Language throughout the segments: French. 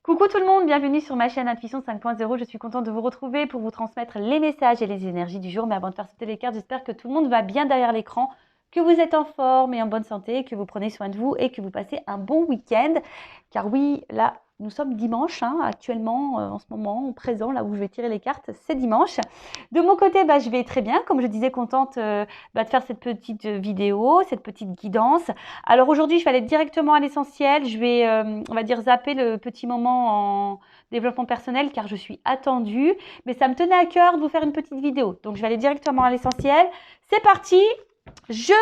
Coucou tout le monde, bienvenue sur ma chaîne Intuition 5.0. Je suis contente de vous retrouver pour vous transmettre les messages et les énergies du jour. Mais avant de faire sauter les cartes, j'espère que tout le monde va bien derrière l'écran, que vous êtes en forme et en bonne santé, que vous prenez soin de vous et que vous passez un bon week-end. Car oui, là, nous sommes dimanche, actuellement, en ce moment, au présent, là où je vais tirer les cartes, c'est dimanche. De mon côté, je vais très bien, comme je disais, contente de faire cette petite vidéo, cette petite guidance. Alors aujourd'hui, je vais aller directement à l'essentiel. Je vais, on va dire, zapper le petit moment en développement personnel car je suis attendue. Mais ça me tenait à cœur de vous faire une petite vidéo. Donc, je vais aller directement à l'essentiel. C'est parti, je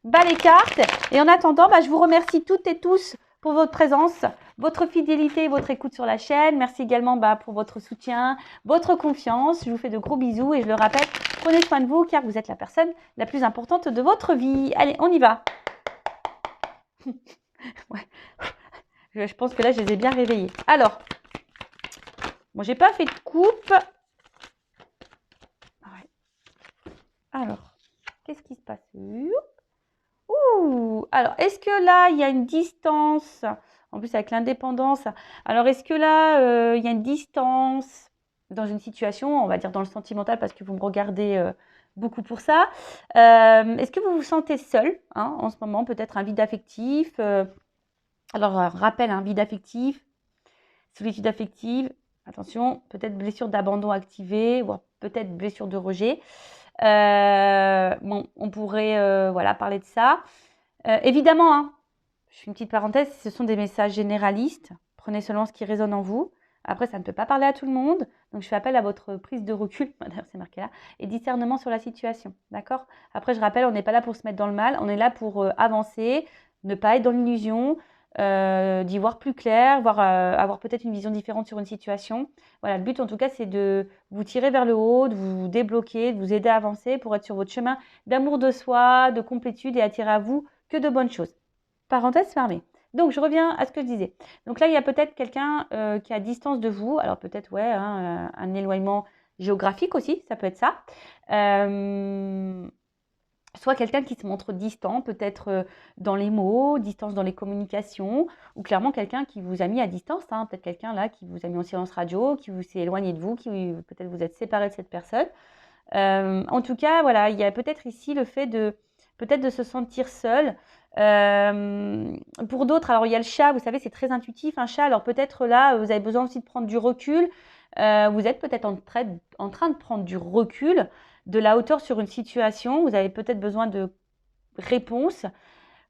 bats les cartes. Et en attendant, je vous remercie toutes et tous pour votre présence, votre fidélité et votre écoute sur la chaîne. Merci également pour votre soutien, votre confiance. Je vous fais de gros bisous et je le rappelle, prenez soin de vous car vous êtes la personne la plus importante de votre vie. Allez, on y va. Ouais. Je pense que là, je les ai bien réveillés. Alors, moi, j'ai pas fait de coupe. Ouais. Alors, qu'est-ce qui se passe? Ouh, alors, est-ce que là, il y a une distance? En plus, avec l'indépendance. Alors, est-ce que là, il y a une distance dans une situation, on va dire dans le sentimental, parce que vous me regardez beaucoup pour ça. Est-ce que vous vous sentez seul en ce moment? Peut-être un vide affectif. Alors, rappel, un vide affectif, solitude affective, attention, peut-être blessure d'abandon activée, ou peut-être blessure de rejet. Bon, on pourrait parler de ça. Évidemment, je fais une petite parenthèse, ce sont des messages généralistes. Prenez seulement ce qui résonne en vous. Après, ça ne peut pas parler à tout le monde. Donc, je fais appel à votre prise de recul, d'ailleurs c'est marqué là, et discernement sur la situation. D'accord? Après, je rappelle, on n'est pas là pour se mettre dans le mal. On est là pour avancer, ne pas être dans l'illusion, d'y voir plus clair, avoir peut-être une vision différente sur une situation. Voilà, le but en tout cas, c'est de vous tirer vers le haut, de vous débloquer, de vous aider à avancer pour être sur votre chemin d'amour de soi, de complétude et attirer à vous que de bonnes choses. Parenthèse fermée. Donc, je reviens à ce que je disais. Donc là, il y a peut-être quelqu'un qui est à distance de vous. Alors peut-être, un éloignement géographique aussi, ça peut être ça. Soit quelqu'un qui se montre distant, peut-être dans les mots, distance dans les communications, ou clairement quelqu'un qui vous a mis à distance, peut-être quelqu'un là qui vous a mis en silence radio, qui vous s'est éloigné de vous, qui peut-être vous êtes séparé de cette personne. En tout cas, voilà, il y a peut-être ici le fait de peut-être de se sentir seul. Pour d'autres, alors il y a le chat, vous savez, c'est très intuitif, un chat. Alors peut-être là, vous avez besoin aussi de prendre du recul. Vous êtes peut-être en train de prendre du recul, de la hauteur sur une situation. Vous avez peut-être besoin de réponses.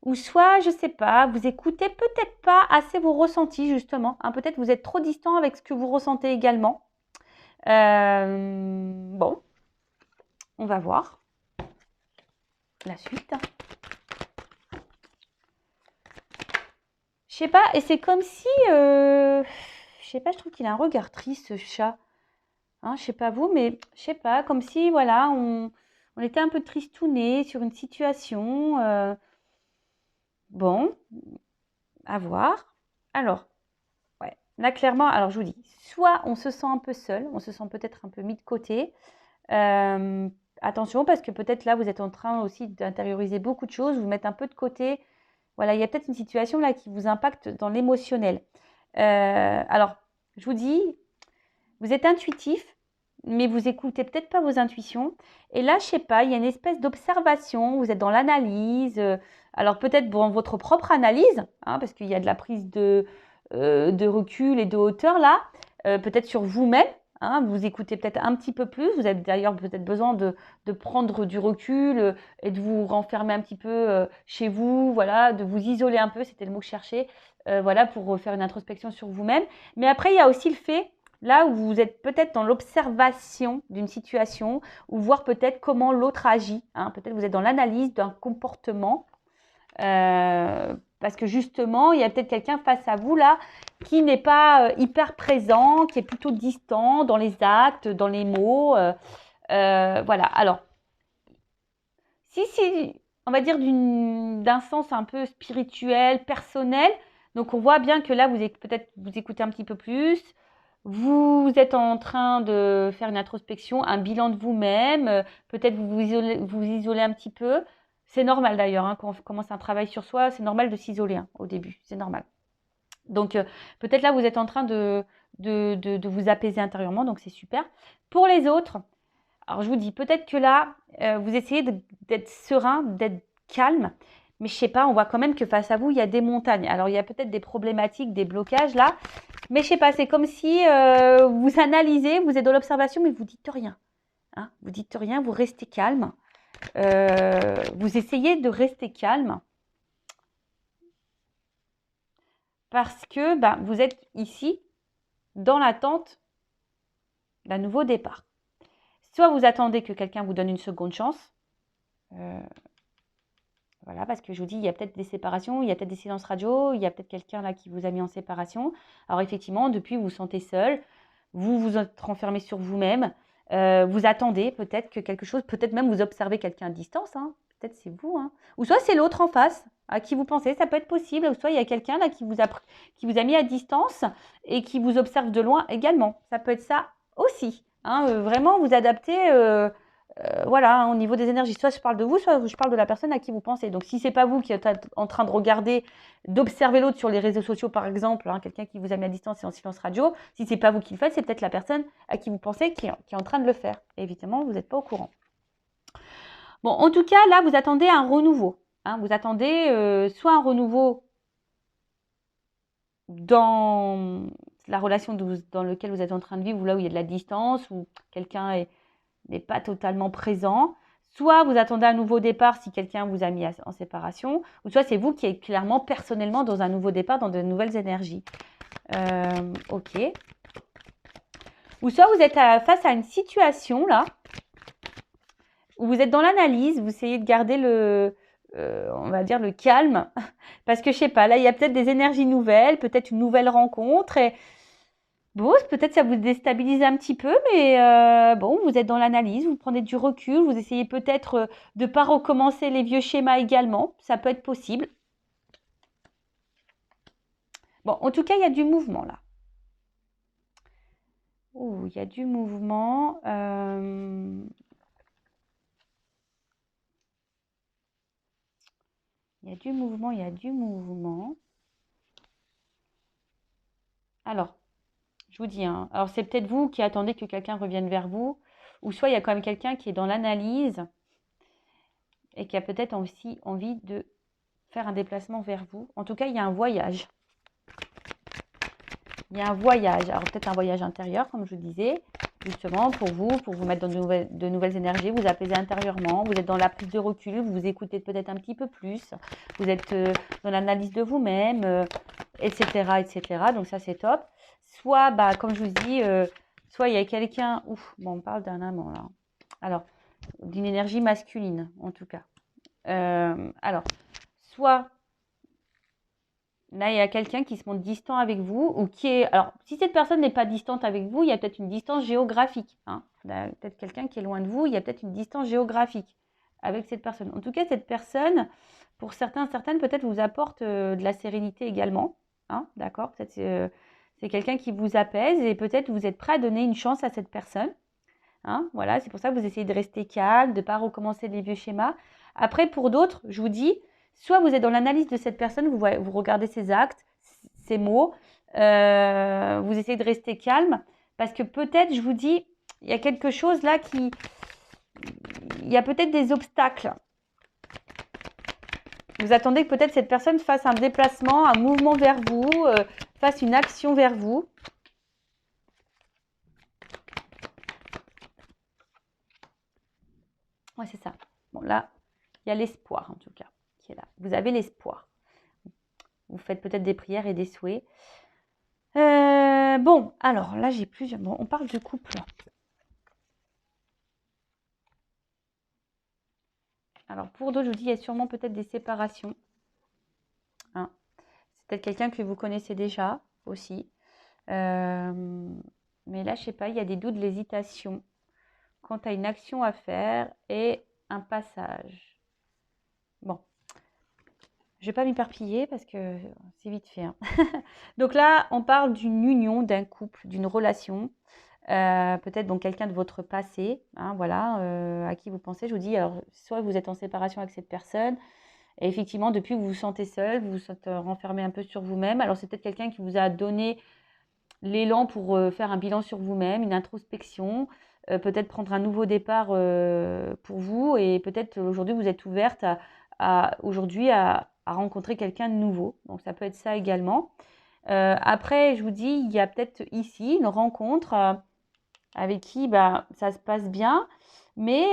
Ou soit, je ne sais pas, vous écoutez peut-être pas assez vos ressentis, justement. Peut-être vous êtes trop distant avec ce que vous ressentez également. Bon, on va voir la suite. Je sais pas, et c'est comme si, je sais pas, je trouve qu'il a un regard triste, ce chat. Je sais pas vous, mais je sais pas, comme si, voilà, on était un peu tristouné sur une situation. Bon, à voir. Alors, ouais, là, clairement, alors je vous dis, soit on se sent un peu seul, on se sent peut-être un peu mis de côté. Attention, parce que peut-être là, vous êtes en train aussi d'intérioriser beaucoup de choses, vous mettre un peu de côté. Voilà, il y a peut-être une situation là qui vous impacte dans l'émotionnel. Alors, je vous dis, vous êtes intuitif, mais vous écoutez peut-être pas vos intuitions. Et là, je sais pas, il y a une espèce d'observation, vous êtes dans l'analyse. Alors peut-être dans votre propre analyse, parce qu'il y a de la prise de recul et de hauteur là, peut-être sur vous-même. Vous écoutez peut-être un petit peu plus. Vous avez d'ailleurs peut-être besoin de prendre du recul et de vous renfermer un petit peu chez vous, voilà, de vous isoler un peu, c'était le mot que je cherchais, voilà, pour faire une introspection sur vous-même. Mais après, il y a aussi le fait, là où vous êtes peut-être dans l'observation d'une situation, ou voir peut-être comment l'autre agit. Peut-être vous êtes dans l'analyse d'un comportement. Parce que justement, il y a peut-être quelqu'un face à vous là qui n'est pas hyper présent, qui est plutôt distant dans les actes, dans les mots. Voilà. Alors, si on va dire d'un sens un peu spirituel, personnel, donc on voit bien que là, peut-être vous écoutez un petit peu plus. Vous êtes en train de faire une introspection, un bilan de vous-même. Peut-être vous isolez un petit peu. C'est normal d'ailleurs, quand on commence un travail sur soi, c'est normal de s'isoler au début, c'est normal. Donc, peut-être là, vous êtes en train de vous apaiser intérieurement, donc c'est super. Pour les autres, alors je vous dis, peut-être que là, vous essayez d'être serein, d'être calme, mais je sais pas, on voit quand même que face à vous, il y a des montagnes. Alors, il y a peut-être des problématiques, des blocages là, mais je sais pas, c'est comme si vous analysez, vous êtes dans l'observation, mais vous dites rien. Hein, vous dites rien, vous restez calme. Vous essayez de rester calme parce que vous êtes ici dans l'attente d'un nouveau départ. Soit vous attendez que quelqu'un vous donne une seconde chance, voilà, parce que je vous dis, il y a peut-être des séparations, il y a peut-être des silences radio, il y a peut-être quelqu'un là qui vous a mis en séparation. Alors effectivement, depuis, vous vous sentez seul, vous vous êtes renfermé sur vous-même, vous attendez peut-être que quelque chose, peut-être même vous observez quelqu'un à distance, hein, peut-être c'est vous, hein. Ou soit c'est l'autre en face à qui vous pensez, ça peut être possible, ou soit il y a quelqu'un là qui vous a mis à distance et qui vous observe de loin également. Ça peut être ça aussi, hein, vraiment vous adapter. Voilà, hein, au niveau des énergies, soit je parle de vous, soit je parle de la personne à qui vous pensez. Donc, si c'est pas vous qui êtes en train de regarder, d'observer l'autre sur les réseaux sociaux, par exemple, hein, quelqu'un qui vous a mis à distance et en silence radio, si c'est pas vous qui le faites, c'est peut-être la personne à qui vous pensez qui est en train de le faire. Et évidemment, vous n'êtes pas au courant. Bon, en tout cas, là, vous attendez un renouveau. Hein, vous attendez soit un renouveau dans la relation dans laquelle vous êtes en train de vivre, ou là où il y a de la distance, où quelqu'un n'est pas totalement présent. Soit vous attendez un nouveau départ si quelqu'un vous a mis en séparation, ou soit c'est vous qui êtes clairement personnellement dans un nouveau départ, dans de nouvelles énergies. Ok. Ou soit vous êtes face à une situation là, où vous êtes dans l'analyse, vous essayez de garder on va dire le calme, parce que je sais pas, là il y a peut-être des énergies nouvelles, peut-être une nouvelle rencontre, et bon, peut-être ça vous déstabilise un petit peu, mais bon, vous êtes dans l'analyse, vous prenez du recul, vous essayez peut-être de ne pas recommencer les vieux schémas également, ça peut être possible. Bon, en tout cas, il y a du mouvement là. Ouh, il y a du mouvement. Il y a du mouvement, il y a du mouvement. Alors, je vous dis, hein, alors c'est peut-être vous qui attendez que quelqu'un revienne vers vous, ou soit il y a quand même quelqu'un qui est dans l'analyse et qui a peut-être aussi envie de faire un déplacement vers vous. En tout cas, il y a un voyage. Il y a un voyage, alors peut-être un voyage intérieur, comme je vous disais, justement pour vous mettre dans de nouvelles énergies, vous apaiser intérieurement, vous êtes dans la prise de recul, vous vous écoutez peut-être un petit peu plus, vous êtes dans l'analyse de vous-même, etc., etc. Donc ça, c'est top. Soit, comme je vous dis, soit il y a quelqu'un, bon, on parle d'un amant là. Alors, d'une énergie masculine, en tout cas. Alors, soit là, il y a quelqu'un qui se montre distant avec vous ou qui est... Alors, si cette personne n'est pas distante avec vous, il y a peut-être une distance géographique. Hein. Peut-être quelqu'un qui est loin de vous, il y a peut-être une distance géographique avec cette personne. En tout cas, cette personne, pour certaines, peut-être vous apporte de la sérénité également. Hein, d'accord? Peut-être c'est quelqu'un qui vous apaise et peut-être vous êtes prêt à donner une chance à cette personne. Hein, voilà, c'est pour ça que vous essayez de rester calme, de ne pas recommencer les vieux schémas. Après, pour d'autres, je vous dis, soit vous êtes dans l'analyse de cette personne, vous regardez ses actes, ses mots, vous essayez de rester calme, parce que peut-être, je vous dis, il y a quelque chose là il y a peut-être des obstacles. Vous attendez que peut-être cette personne fasse un déplacement, un mouvement vers vous, fasse une action vers vous. Ouais, c'est ça. Bon, là, il y a l'espoir, en tout cas, qui est là. Vous avez l'espoir. Vous faites peut-être des prières et des souhaits. Bon, alors là, j'ai plusieurs... Bon, on parle de couple. Alors, pour d'autres, je vous dis, il y a sûrement peut-être des séparations. Hein. C'est peut-être quelqu'un que vous connaissez déjà aussi. Mais là, je sais pas, il y a des doutes, de l'hésitation quant à une action à faire et un passage. Bon, je ne vais pas m'éparpiller parce que c'est vite fait. Hein. Donc là, on parle d'une union, d'un couple, d'une relation. Peut-être donc quelqu'un de votre passé, hein, voilà, à qui vous pensez. Je vous dis, alors, soit vous êtes en séparation avec cette personne, Et effectivement, depuis que vous vous sentez seul, vous vous êtes renfermé un peu sur vous-même. Alors, c'est peut-être quelqu'un qui vous a donné l'élan pour faire un bilan sur vous-même, une introspection, peut-être prendre un nouveau départ pour vous. Et peut-être aujourd'hui, vous êtes ouverte aujourd'hui à rencontrer quelqu'un de nouveau. Donc, ça peut être ça également. Après, je vous dis, il y a peut-être ici une rencontre avec qui ça se passe bien, mais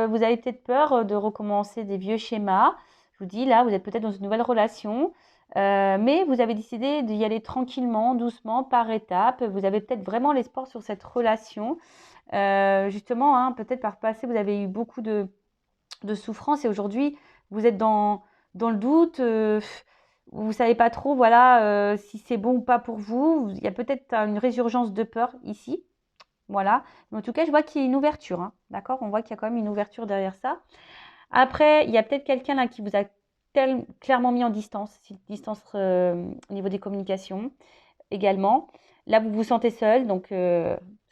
vous avez peut-être peur de recommencer des vieux schémas. Je vous dis, là, vous êtes peut-être dans une nouvelle relation, mais vous avez décidé d'y aller tranquillement, doucement, par étapes. Vous avez peut-être vraiment l'espoir sur cette relation. Justement, hein, peut-être par le passé, vous avez eu beaucoup de souffrance et aujourd'hui, vous êtes dans le doute. Vous ne savez pas trop voilà, si c'est bon ou pas pour vous. Il y a peut-être une résurgence de peur ici. Voilà. Mais en tout cas, je vois qu'il y a une ouverture. Hein. D'accord? On voit qu'il y a quand même une ouverture derrière ça. Après, il y a peut-être quelqu'un là qui vous a clairement mis en distance, distance au niveau des communications également. Là, vous vous sentez seul, donc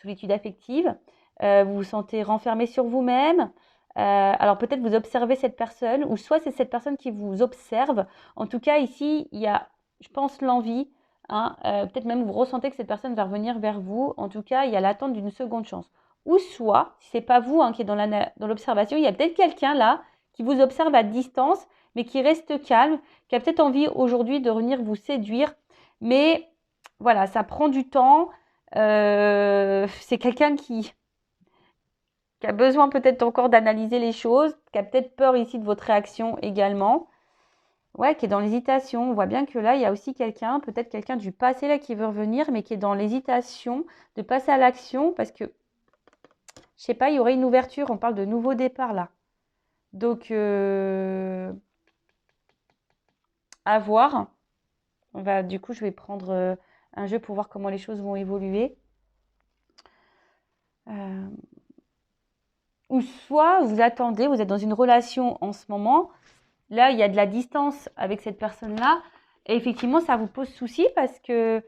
solitude affective. Vous vous sentez renfermé sur vous-même. Alors peut-être vous observez cette personne, ou soit c'est cette personne qui vous observe. En tout cas, ici, il y a, je pense, l'envie. Hein, peut-être même vous ressentez que cette personne va revenir vers vous. En tout cas, il y a l'attente d'une seconde chance. Ou soit, si ce n'est pas vous qui êtes dans l'observation, il y a peut-être quelqu'un là qui vous observe à distance, mais qui reste calme, qui a peut-être envie aujourd'hui de venir vous séduire. Mais voilà, ça prend du temps. C'est quelqu'un qui a besoin peut-être encore d'analyser les choses, qui a peut-être peur ici de votre réaction également. Ouais, qui est dans l'hésitation. On voit bien que là, il y a aussi quelqu'un, peut-être quelqu'un du passé là qui veut revenir, mais qui est dans l'hésitation de passer à l'action parce que, je sais pas, il y aurait une ouverture. On parle de nouveau départ là. Donc, à voir. Du coup, je vais prendre un jeu pour voir comment les choses vont évoluer. Ou soit vous attendez, vous êtes dans une relation en ce moment. Là, il y a de la distance avec cette personne-là. Et effectivement, ça vous pose souci parce que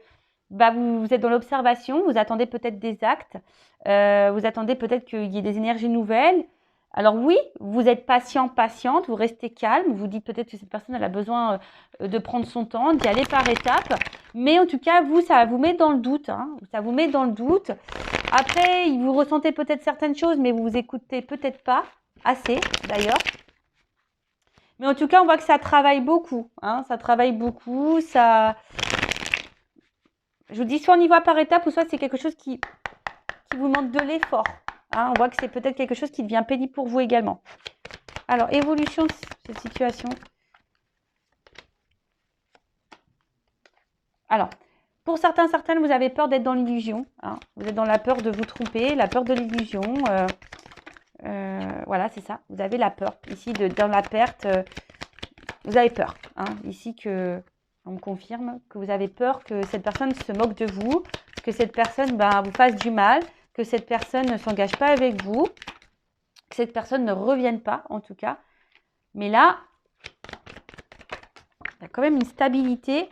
vous êtes dans l'observation, vous attendez peut-être des actes, vous attendez peut-être qu'il y ait des énergies nouvelles. Alors oui, vous êtes patiente, vous restez calme, vous dites peut-être que cette personne elle a besoin de prendre son temps, d'y aller par étapes. Mais en tout cas, vous, ça vous met dans le doute. Hein, ça vous met dans le doute. Après, vous ressentez peut-être certaines choses, mais vous vous écoutez peut-être pas assez d'ailleurs. Mais en tout cas, on voit que ça travaille beaucoup. Hein, ça travaille beaucoup. Ça... Je vous dis, soit on y va par étapes, ou soit c'est quelque chose qui vous demande de l'effort. Hein, on voit que c'est peut-être quelque chose qui devient pénible pour vous également. Alors, évolution de cette situation. Alors, pour certaines, vous avez peur d'être dans l'illusion. Hein. Vous êtes dans la peur de vous tromper, la peur de l'illusion. Voilà, c'est ça. Vous avez la peur. Ici, dans la perte, vous avez peur. Hein. Ici, on me confirme que vous avez peur que cette personne se moque de vous, que cette personne vous fasse du mal, que cette personne ne s'engage pas avec vous, que cette personne ne revienne pas, en tout cas. Mais là, il y a quand même une stabilité.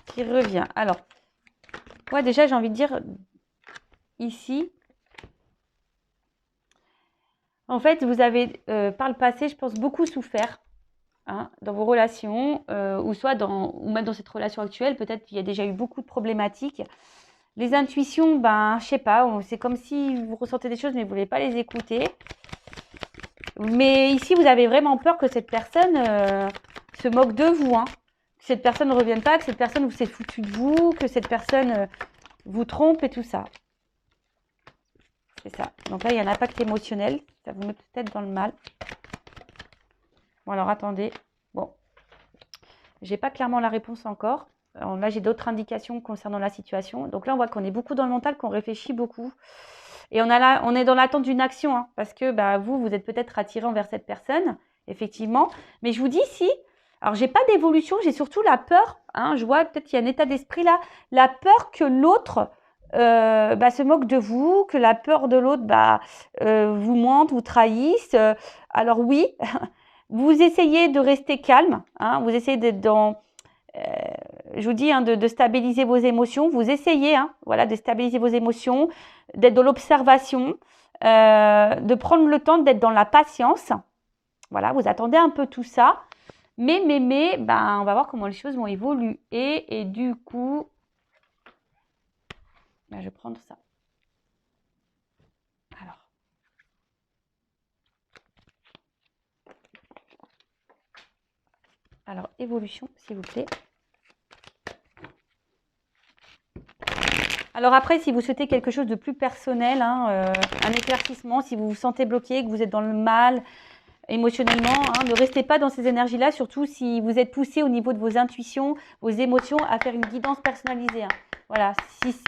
Qui revient. Alors, ouais, déjà, j'ai envie de dire, ici, en fait, vous avez, par le passé, je pense, beaucoup souffert. Hein, dans vos relations, ou même dans cette relation actuelle, peut-être qu'il y a déjà eu beaucoup de problématiques. Les intuitions, je sais pas, c'est comme si vous ressentez des choses, mais vous ne voulez pas les écouter. Mais ici, vous avez vraiment peur que cette personne se moque de vous, hein, que cette personne ne revienne pas, que cette personne vous s'est foutu de vous, que cette personne vous trompe et tout ça. C'est ça. Donc là, il y a un impact émotionnel. Ça vous met peut-être dans le mal. Bon, alors attendez. Bon, j'ai pas clairement la réponse encore. Alors, là, j'ai d'autres indications concernant la situation. Donc là, on voit qu'on est beaucoup dans le mental, qu'on réfléchit beaucoup. Et on est dans l'attente d'une action, hein, parce que vous êtes peut-être attiré envers cette personne, effectivement. Mais je vous dis, si, alors j'ai pas d'évolution, j'ai surtout la peur. Hein, je vois peut-être qu'il y a un état d'esprit là. La peur que l'autre se moque de vous, que la peur de l'autre vous mente, vous trahisse. Alors oui, vous essayez de rester calme, hein, vous essayez d'être dans... je vous dis, hein, de stabiliser vos émotions. Vous essayez de stabiliser vos émotions, d'être dans l'observation. de prendre le temps d'être dans la patience. Voilà, vous attendez un peu tout ça. Mais, ben, on va voir comment les choses vont évoluer. Et du coup, ben, je vais prendre ça. Alors, évolution, s'il vous plaît. Alors après, si vous souhaitez quelque chose de plus personnel, hein, un éclaircissement, si vous vous sentez bloqué, que vous êtes dans le mal émotionnellement, hein, ne restez pas dans ces énergies-là, surtout si vous êtes poussé au niveau de vos intuitions, vos émotions, à faire une guidance personnalisée. Hein. Voilà,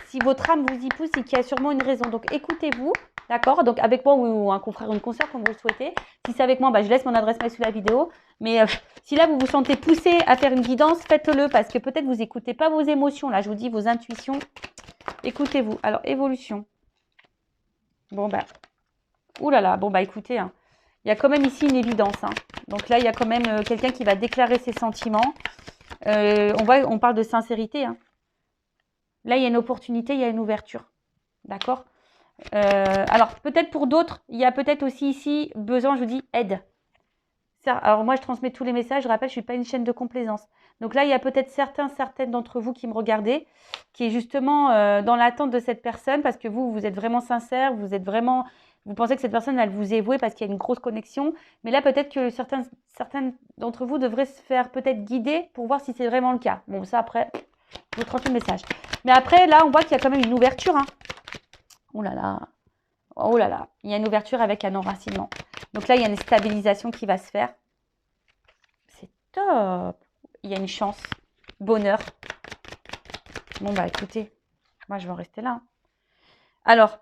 si votre âme vous y pousse, c'est qu'il y a sûrement une raison. Donc écoutez-vous, d'accord? Donc avec moi ou un confrère ou une consoeur, comme vous le souhaitez. Si c'est avec moi, bah, je laisse mon adresse mail sous la vidéo. Mais si là, vous vous sentez poussé à faire une guidance, faites-le parce que peut-être vous n'écoutez pas vos émotions. Là, je vous dis, vos intuitions, écoutez-vous. Alors, évolution. Bon, bah, oulala, bon, bah, écoutez, hein. Il y a quand même ici une évidence. Hein. Donc là, il y a quand même quelqu'un qui va déclarer ses sentiments. On parle de sincérité. Hein. Là, il y a une opportunité, il y a une ouverture. D'accord? Alors, peut-être pour d'autres, il y a peut-être aussi ici besoin, je vous dis, aide. Alors moi, je transmets tous les messages. Je rappelle, je ne suis pas une chaîne de complaisance. Donc là, il y a peut-être certaines d'entre vous qui me regardez, qui est justement dans l'attente de cette personne parce que vous êtes vraiment sincère, vous pensez que cette personne, elle vous est vouée parce qu'il y a une grosse connexion. Mais là, peut-être que certains d'entre vous devraient se faire peut-être guider pour voir si c'est vraiment le cas. Bon, ça, après, je vous transmets le message. Mais après, là, on voit qu'il y a quand même une ouverture. Hein. Oh là là. Oh là là. Il y a une ouverture avec un enracinement. Donc là, il y a une stabilisation qui va se faire. C'est top. Il y a une chance. Bonheur. Bon, bah écoutez, moi, je vais en rester là. Hein. Alors,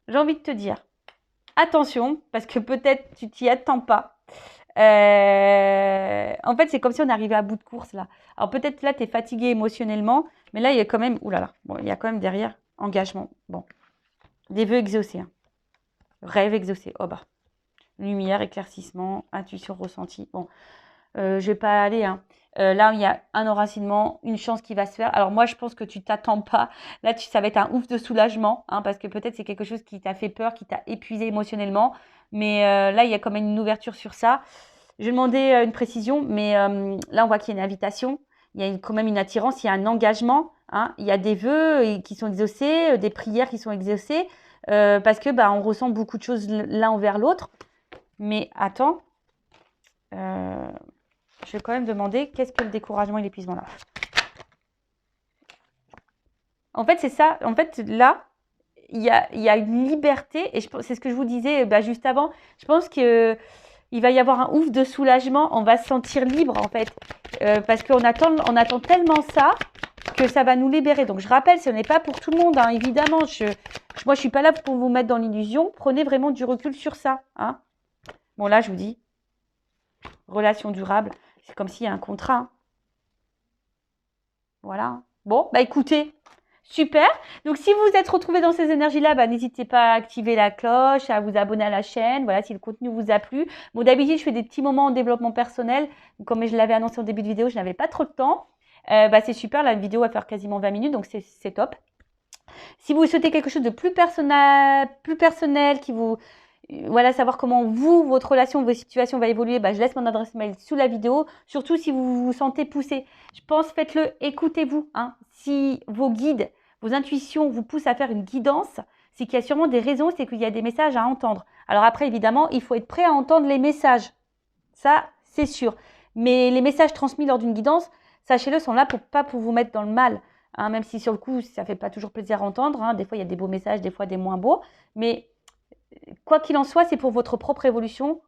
j'ai envie de te dire, attention, parce que peut-être tu t'y attends pas. En fait, c'est comme si on arrivait à bout de course, là. Alors, peut-être là, tu es fatigué émotionnellement, mais là, il y a quand même, oulala, bon, il y a quand même derrière engagement. Bon, des vœux exaucés. Hein. Rêve exaucé. Oh bah. Lumière, éclaircissement, intuition ressentie. Bon, je vais pas aller. Hein. Là, il y a un enracinement, une chance qui va se faire. Alors moi, je pense que tu t'attends pas. Là, ça va être un ouf de soulagement, hein, parce que peut-être c'est quelque chose qui t'a fait peur, qui t'a épuisé émotionnellement. Mais là, il y a quand même une ouverture sur ça. Je vais demander une précision, mais là, on voit qu'il y a une invitation. Il y a quand même une attirance, il y a un engagement. Hein. Il y a des vœux qui sont exaucés, des prières qui sont exaucées, parce que bah, on ressent beaucoup de choses l'un envers l'autre. Mais attends, je vais quand même demander qu'est-ce que le découragement et l'épuisement là. En fait, c'est ça. En fait, là, il y a une liberté. Et c'est ce que je vous disais juste avant. Je pense qu'il va y avoir un ouf de soulagement. On va se sentir libre, en fait. Parce qu'on attend tellement ça que ça va nous libérer. Donc, je rappelle, ce n'est pas pour tout le monde. Hein, évidemment, moi, je ne suis pas là pour vous mettre dans l'illusion. Prenez vraiment du recul sur ça. Hein. Bon, là, je vous dis, relation durable, c'est comme s'il y a un contrat. Hein. Voilà. Bon, bah écoutez, super. Donc, si vous vous êtes retrouvé dans ces énergies-là, bah, n'hésitez pas à activer la cloche, à vous abonner à la chaîne. Voilà, si le contenu vous a plu. Bon, d'habitude, je fais des petits moments en développement personnel. Comme je l'avais annoncé au début de vidéo, je n'avais pas trop de temps. C'est super, la vidéo va faire quasiment 20 minutes, donc c'est top. Si vous souhaitez quelque chose de plus personnel qui vous... Voilà, savoir comment votre relation, vos situations va évoluer, bah, je laisse mon adresse mail sous la vidéo. Surtout si vous vous sentez poussé. Je pense, faites-le, écoutez-vous. Hein. Si vos guides, vos intuitions vous poussent à faire une guidance, c'est qu'il y a sûrement des raisons, c'est qu'il y a des messages à entendre. Alors après, évidemment, il faut être prêt à entendre les messages. Ça, c'est sûr. Mais les messages transmis lors d'une guidance, sachez-le, sont là pas pour vous mettre dans le mal. Hein, même si sur le coup, ça ne fait pas toujours plaisir à entendre. Hein. Des fois, il y a des beaux messages, des fois des moins beaux. Mais quoi qu'il en soit, c'est pour votre propre évolution,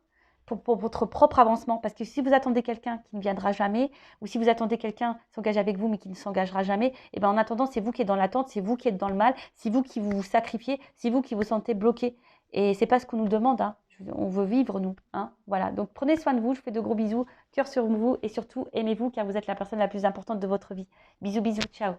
pour votre propre avancement. Parce que si vous attendez quelqu'un qui ne viendra jamais, ou si vous attendez quelqu'un qui s'engage avec vous, mais qui ne s'engagera jamais, et ben en attendant, c'est vous qui êtes dans l'attente, c'est vous qui êtes dans le mal, c'est vous qui vous sacrifiez, c'est vous qui vous sentez bloqué. Et c'est pas ce qu'on nous demande. Hein. On veut vivre, nous. Hein. Voilà. Donc, prenez soin de vous. Je vous fais de gros bisous. Cœur sur vous. Et surtout, aimez-vous, car vous êtes la personne la plus importante de votre vie. Bisous, bisous. Ciao.